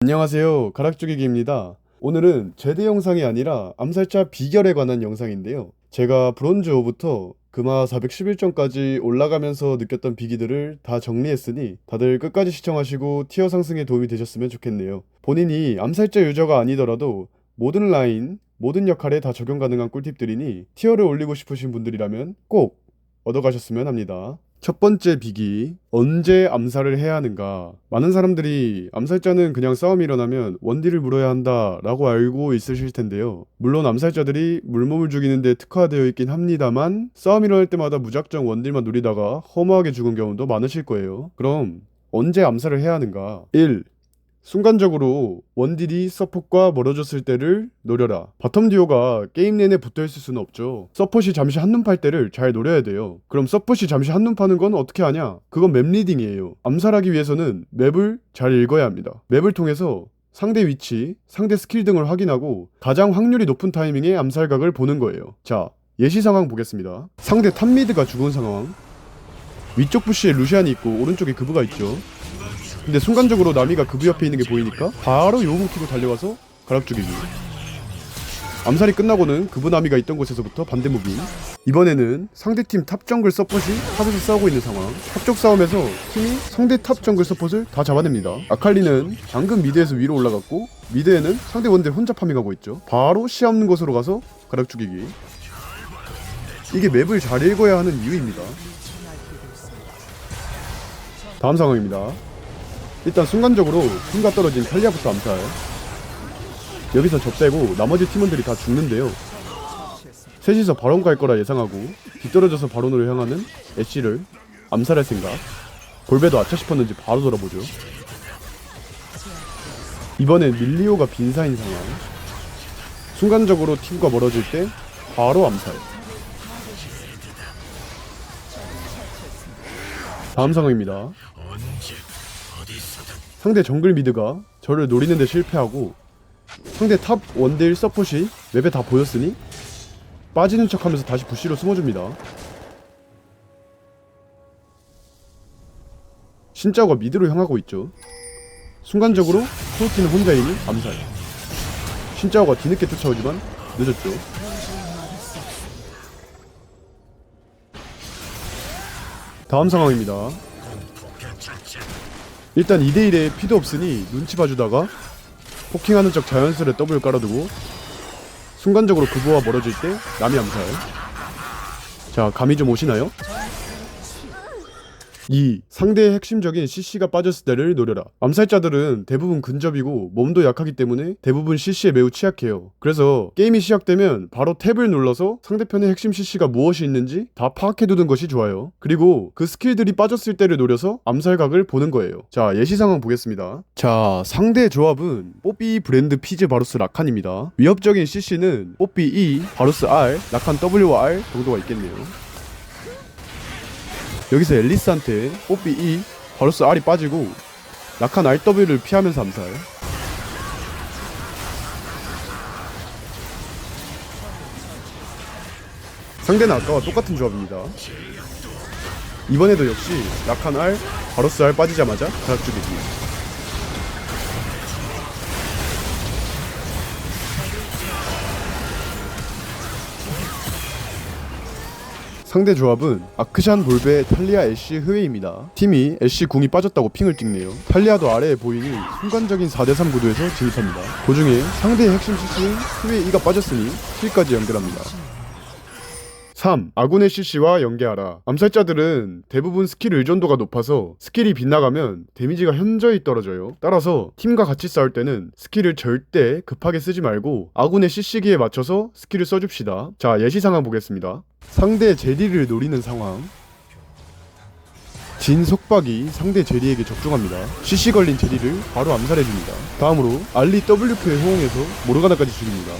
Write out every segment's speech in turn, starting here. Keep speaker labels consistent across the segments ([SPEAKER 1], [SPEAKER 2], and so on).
[SPEAKER 1] 안녕하세요, 가락죽이기입니다. 오늘은 제드 영상이 아니라 암살자 비결에 관한 영상인데요. 제가 브론즈 5부터 금화 411점까지 올라가면서 느꼈던 비기들을 다 정리했으니 다들 끝까지 시청하시고 티어 상승에 도움이 되셨으면 좋겠네요. 본인이 암살자 유저가 아니더라도 모든 라인, 모든 역할에 다 적용 가능한 꿀팁들이니 티어를 올리고 싶으신 분들이라면 꼭 얻어가셨으면 합니다. 첫 번째 비기, 언제 암살을 해야 하는가. 많은 사람들이 암살자는 그냥 싸움이 일어나면 원딜을 물어야 한다 라고 알고 있으실 텐데요. 물론 암살자들이 물몸을 죽이는데 특화되어 있긴 합니다만 싸움이 일어날 때마다 무작정 원딜만 노리다가 허무하게 죽은 경우도 많으실 거예요. 그럼 언제 암살을 해야 하는가? 1. 순간적으로 원딜이 서폿과 멀어졌을 때를 노려라. 바텀 듀오가 게임 내내 붙어있을 수는 없죠. 서폿이 잠시 한눈 팔 때를 잘 노려야 돼요. 그럼 서폿이 잠시 한눈 파는 건 어떻게 하냐? 그건 맵 리딩이에요. 암살하기 위해서는 맵을 잘 읽어야 합니다. 맵을 통해서 상대 위치, 상대 스킬 등을 확인하고 가장 확률이 높은 타이밍에 암살각을 보는 거예요. 자, 예시 상황 보겠습니다. 상대 탑미드가 죽은 상황. 위쪽 부시에 루시안이 있고 오른쪽에 그브가 있죠. 근데 순간적으로 나미가 그브 옆에 있는 게 보이니까 바로 요무 키고 달려가서 가락 죽이기. 암살이 끝나고는 그브 나미가 있던 곳에서부터 반대 무빙. 이번에는 상대팀 탑 정글 서폿이 탑에서 싸우고 있는 상황. 탑쪽 싸움에서 팀이 상대 탑 정글 서폿을 다 잡아냅니다. 아칼리는 방금 미드에서 위로 올라갔고 미드에는 상대 원딜 혼자 파밍하고 있죠. 바로 시야 없는 곳으로 가서 가락 죽이기. 이게 맵을 잘 읽어야 하는 이유입니다. 다음 상황입니다. 일단 순간적으로 팀과 떨어진 탈리아부터 암살. 여기서 접대고 나머지 팀원들이 다 죽는데요. 셋이서 바론 갈 거라 예상하고 뒤떨어져서 바론으로 향하는 애쉬를 암살할 생각. 볼베도 아차 싶었는지 바로 돌아보죠. 이번엔 밀리오가 빈사인 상황. 순간적으로 팀과 멀어질 때 바로 암살. 다음 상황입니다. 상대 정글 미드가 저를 노리는데 실패하고 상대 탑 원딜 서폿이 맵에 다 보였으니 빠지는 척하면서 다시 부시로 숨어줍니다. 신짜오가 미드로 향하고 있죠. 순간적으로 코르키는 혼자이니 암살. 신짜오가 뒤늦게 쫓아오지만 늦었죠. 다음 상황입니다. 일단 2대1에 피도 없으니 눈치 봐주다가 포킹하는 척 자연스레 W 깔아두고 순간적으로 그부와 멀어질 때 남이 암살. 자, 감이 좀 오시나요? 2. 상대의 핵심적인 CC가 빠졌을 때를 노려라. 암살자들은 대부분 근접이고 몸도 약하기 때문에 대부분 CC에 매우 취약해요. 그래서 게임이 시작되면 바로 탭을 눌러서 상대편의 핵심 CC가 무엇이 있는지 다 파악해두는 것이 좋아요. 그리고 그 스킬들이 빠졌을 때를 노려서 암살각을 보는 거예요. 자, 예시 상황 보겠습니다. 자, 상대 조합은 뽀삐 브랜드 피즈 바루스 라칸입니다. 위협적인 CC는 뽀삐 E, 바루스 R, 라칸 W와 R 정도가 있겠네요. 여기서 앨리스한테 뽀삐 E, 바루스 R이 빠지고 라칸 RW를 피하면서 암살. 상대는 아까와 똑같은 조합입니다. 이번에도 역시 라칸 R, 바루스 R 빠지자마자 가락 죽이기. 상대 조합은 아크샨, 볼베, 탈리아, 애쉬, 흐웨이입니다. 팀이 애쉬 궁이 빠졌다고 핑을 찍네요. 탈리아도 아래에 보이니 순간적인 4대3 구도에서 진입합니다. 도중에 상대의 핵심 CC인 흐웨이가 빠졌으니 킬까지 연결합니다. 3. 아군의 CC와 연계하라. 암살자들은 대부분 스킬 의존도가 높아서 스킬이 빗나가면 데미지가 현저히 떨어져요. 따라서 팀과 같이 싸울 때는 스킬을 절대 급하게 쓰지 말고 아군의 CC기에 맞춰서 스킬을 써줍시다. 자, 예시 상황 보겠습니다. 상대 제리를 노리는 상황. 진 속박이 상대 제리에게 적중합니다. CC 걸린 제리를 바로 암살해줍니다. 다음으로 알리 WP에 호응해서 모르가나까지 죽입니다.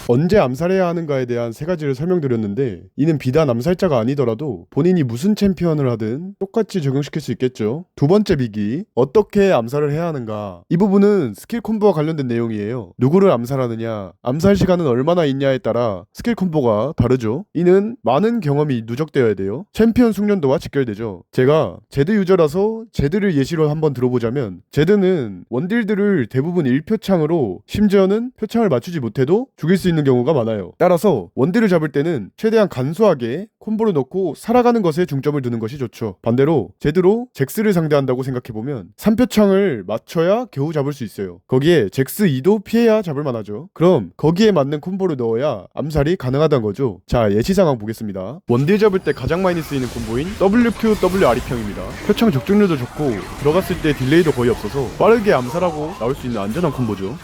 [SPEAKER 1] 언제 암살해야 하는가에 대한 세 가지를 설명드렸는데 이는 비단 암살자가 아니더라도 본인이 무슨 챔피언을 하든 똑같이 적용시킬 수 있겠죠. 두 번째 비기, 어떻게 암살을 해야 하는가. 이 부분은 스킬 콤보와 관련된 내용이에요. 누구를 암살하느냐, 암살 시간은 얼마나 있냐에 따라 스킬 콤보가 다르죠. 이는 많은 경험이 누적되어야 돼요. 챔피언 숙련도와 직결되죠. 제가 제드 유저라서 제드를 예시로 한번 들어보자면, 제드는 원딜들을 대부분 1표창으로, 심지어는 표창을 맞추지 못해도 죽일 수 있는 경우가 많아요. 따라서 원딜을 잡을 때는 최대한 간소하게 콤보를 넣고 살아가는 것에 중점을 두는 것이 좋죠. 반대로 제드로 잭스를 상대한다고 생각해보면 3표창을 맞춰야 겨우 잡을 수 있어요. 거기에 잭스 2도 피해야 잡을 만하죠. 그럼 거기에 맞는 콤보를 넣어야 암살이 가능하다는 거죠. 자, 예시 상황 보겠습니다. 원딜 잡을 때 가장 많이 쓰이는 콤보인 WQ, WR이평입니다. 표창 적중률도 좋고 들어갔을 때 딜레이도 거의 없어서 빠르게 암살하고 나올 수 있는 안전한 콤보죠.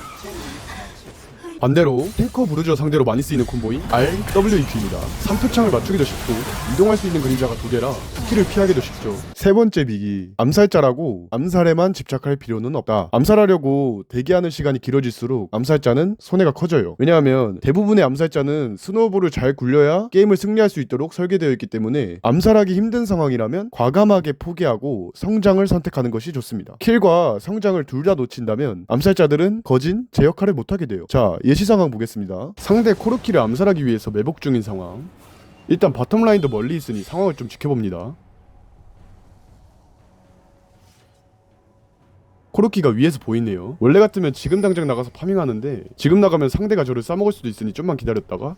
[SPEAKER 1] 반대로 탱커 부르저 상대로 많이 쓰이는 콤보인 RWEQ입니다. 3표창을 맞추기도 쉽고 이동할 수 있는 그림자가 2개라 스킬을 피하기도 쉽죠. 세 번째 비기, 암살자라고 암살에만 집착할 필요는 없다. 암살하려고 대기하는 시간이 길어질수록 암살자는 손해가 커져요. 왜냐하면 대부분의 암살자는 스노우볼을 잘 굴려야 게임을 승리할 수 있도록 설계되어 있기 때문에 암살하기 힘든 상황이라면 과감하게 포기하고 성장을 선택하는 것이 좋습니다. 킬과 성장을 둘 다 놓친다면 암살자들은 거진 제 역할을 못하게 돼요. 자, 예시 상황 보겠습니다. 상대 코르키를 암살하기 위해서 매복 중인 상황. 일단 바텀라인도 멀리 있으니 상황을 좀 지켜봅니다. 코르키가 위에서 보이네요. 원래 같으면 지금 당장 나가서 파밍하는데 지금 나가면 상대가 저를 싸먹을 수도 있으니 좀만 기다렸다가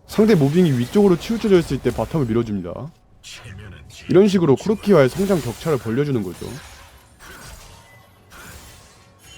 [SPEAKER 1] 상대 모빙이 위쪽으로 치우쳐져 있을 때 바텀을 밀어줍니다. 이런 식으로 코르키와의 성장 격차를 벌려주는 거죠.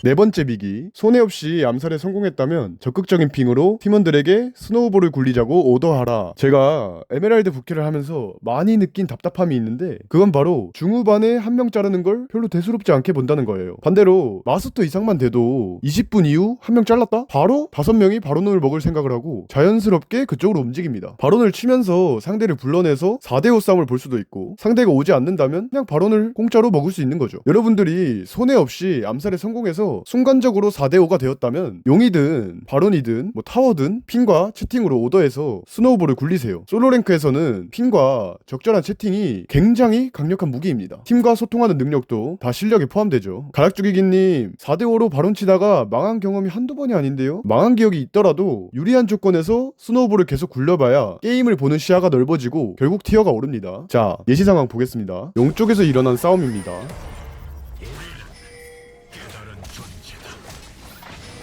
[SPEAKER 1] 네 번째 비기, 손해 없이 암살에 성공했다면 적극적인 핑으로 팀원들에게 스노우볼을 굴리자고 오더하라. 제가 에메랄드 부캐를 하면서 많이 느낀 답답함이 있는데 그건 바로 중후반에 한 명 자르는 걸 별로 대수롭지 않게 본다는 거예요. 반대로 마스터 이상만 돼도 20분 이후 한 명 잘랐다? 바로 5명이 바론을 먹을 생각을 하고 자연스럽게 그쪽으로 움직입니다. 바론을 치면서 상대를 불러내서 4대5 싸움을 볼 수도 있고, 상대가 오지 않는다면 그냥 바론을 공짜로 먹을 수 있는 거죠. 여러분들이 손해 없이 암살에 성공해서 순간적으로 4대5가 되었다면 용이든 바론이든 타워든 핑과 채팅으로 오더해서 스노우볼을 굴리세요. 솔로랭크에서는 핑과 적절한 채팅이 굉장히 강력한 무기입니다. 팀과 소통하는 능력도 다 실력에 포함되죠. 가락죽이기님, 4대5로 바론 치다가 망한 경험이 한두 번이 아닌데요? 망한 기억이 있더라도 유리한 조건에서 스노우볼을 계속 굴려봐야 게임을 보는 시야가 넓어지고 결국 티어가 오릅니다. 자, 예시 상황 보겠습니다. 용 쪽에서 일어난 싸움입니다.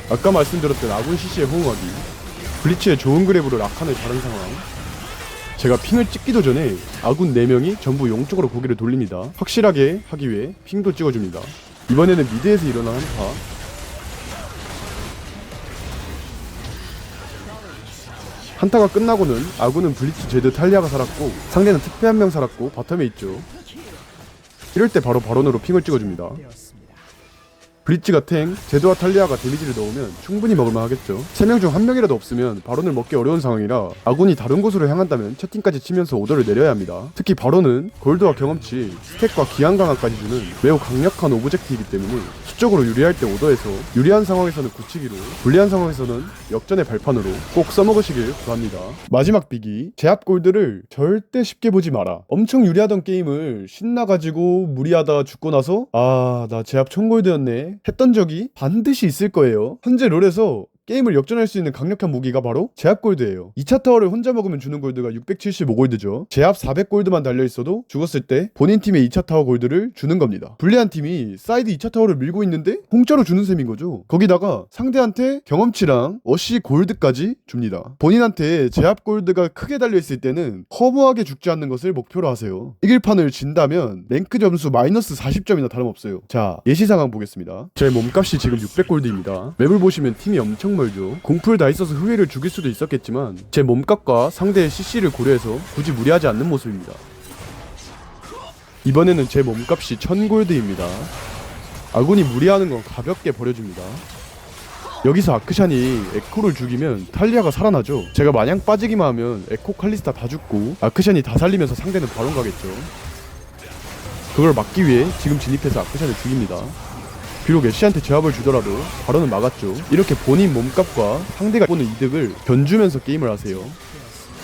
[SPEAKER 1] 아까 말씀드렸던 아군 CC의 호응하기, 블리츠의 좋은 그랩으로 라칸을 다른 상황. 제가 핑을 찍기도 전에 아군 4명이 전부 용 쪽으로 고개를 돌립니다. 확실하게 하기 위해 핑도 찍어줍니다. 이번에는 미드에서 일어난 한타. 한타가 끝나고는 아군은 블리츠, 제드, 탈리아가 살았고 상대는 특패 한 명 살았고 바텀에 있죠. 이럴 때 바로 바론으로 핑을 찍어줍니다. 블리츠가 탱, 제드와 탈리아가 데미지를 넣으면 충분히 먹을만 하겠죠. 3명 중 1명이라도 없으면 바론을 먹기 어려운 상황이라 아군이 다른 곳으로 향한다면 채팅까지 치면서 오더를 내려야 합니다. 특히 바론은 골드와 경험치, 스택과 기한 강화까지 주는 매우 강력한 오브젝트이기 때문에 수적으로 유리할 때 오더해서 유리한 상황에서는 굳히기로, 불리한 상황에서는 역전의 발판으로 꼭 써먹으시길 바랍니다. 마지막 비기, 제압 골드를 절대 쉽게 보지 마라. 엄청 유리하던 게임을 신나가지고 무리하다 죽고 나서 나 제압 1000골드였네 했던 적이 반드시 있을 거예요. 현재 롤에서 게임을 역전할 수 있는 강력한 무기가 바로 제압 골드예요. 2차 타워를 혼자 먹으면 주는 골드가 675골드죠. 제압 400골드만 달려있어도 죽었을 때 본인 팀의 2차 타워 골드를 주는 겁니다. 불리한 팀이 사이드 2차 타워를 밀고 있는데 공짜로 주는 셈인 거죠. 거기다가 상대한테 경험치랑 어시 골드까지 줍니다. 본인한테 제압 골드가 크게 달려있을 때는 허무하게 죽지 않는 것을 목표로 하세요. 이길 판을 진다면 랭크 점수 마이너스 40점이나 다름없어요. 자, 예시 상황 보겠습니다. 제 몸값이 지금 600골드입니다. 맵을 보시면 팀이 엄청 멀죠. 공풀 다 있어서 후회를 죽일 수도 있었겠지만 제 몸값과 상대의 CC를 고려해서 굳이 무리하지 않는 모습입니다. 이번에는 제 몸값이 1000골드입니다. 아군이 무리하는 건 가볍게 버려줍니다. 여기서 아크샨이 에코를 죽이면 탈리아가 살아나죠. 제가 마냥 빠지기만 하면 에코, 칼리스타 다 죽고 아크샨이 다 살리면서 상대는 바론 가겠죠. 그걸 막기 위해 지금 진입해서 아크샨을 죽입니다. 비록 애쉬한테 제압을 주더라도 바로는 막았죠. 이렇게 본인 몸값과 상대가 보는 이득을 견주면서 게임을 하세요.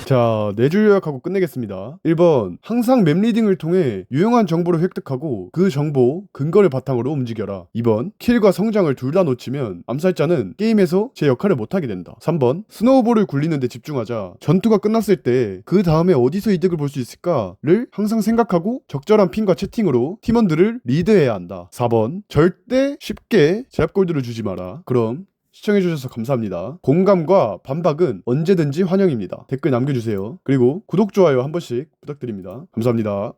[SPEAKER 1] 자, 4줄 요약하고 끝내겠습니다. 1번, 항상 맵 리딩을 통해 유용한 정보를 획득하고 그 정보, 근거를 바탕으로 움직여라. 2번, 킬과 성장을 둘 다 놓치면 암살자는 게임에서 제 역할을 못하게 된다. 3번, 스노우볼을 굴리는데 집중하자. 전투가 끝났을 때 그 다음에 어디서 이득을 볼 수 있을까를 항상 생각하고 적절한 핑과 채팅으로 팀원들을 리드해야 한다. 4번, 절대 쉽게 제압골드를 주지 마라. 그럼 시청해주셔서 감사합니다. 공감과 반박은 언제든지 환영입니다. 댓글 남겨주세요. 그리고 구독, 좋아요 한 번씩 부탁드립니다. 감사합니다.